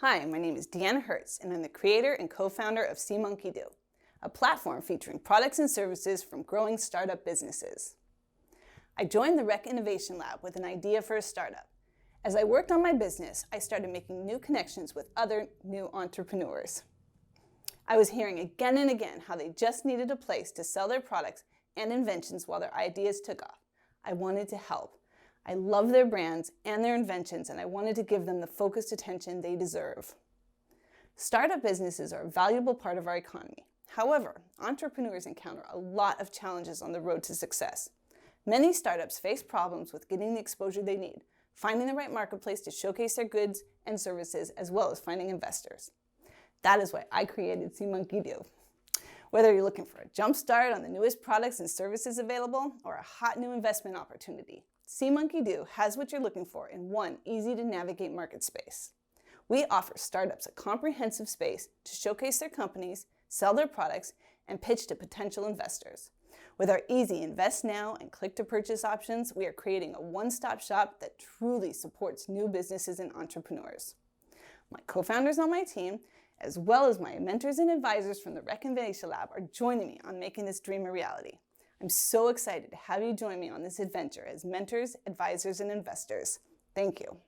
Hi, my name is Deanna Hertz, and I'm the creator and co-founder of SeaMonkeyDo, a platform featuring products and services from growing startup businesses. I joined the Rec Innovation Lab with an idea for a startup. As I worked on my business, I started making new connections with other new entrepreneurs. I was hearing again and again how they just needed a place to sell their products and inventions while their ideas took off. I wanted to help. I love their brands and their inventions, and I wanted to give them the focused attention they deserve. Startup businesses are a valuable part of our economy. However, entrepreneurs encounter a lot of challenges on the road to success. Many startups face problems with getting the exposure they need, finding the right marketplace to showcase their goods and services, as well as finding investors. That is why I created SeaMonkeyDo. Whether you're looking for a jump start on the newest products and services available or a hot new investment opportunity, SeaMonkeyDo has what you're looking for in one easy-to-navigate market space. We offer startups a comprehensive space to showcase their companies, sell their products, and pitch to potential investors. With our easy invest now and click-to-purchase options, we are creating a one-stop shop that truly supports new businesses and entrepreneurs. My co-founders on my team, as well as my mentors and advisors from the Rec Innovation Lab, are joining me on making this dream a reality. I'm so excited to have you join me on this adventure as mentors, advisors, and investors. Thank you.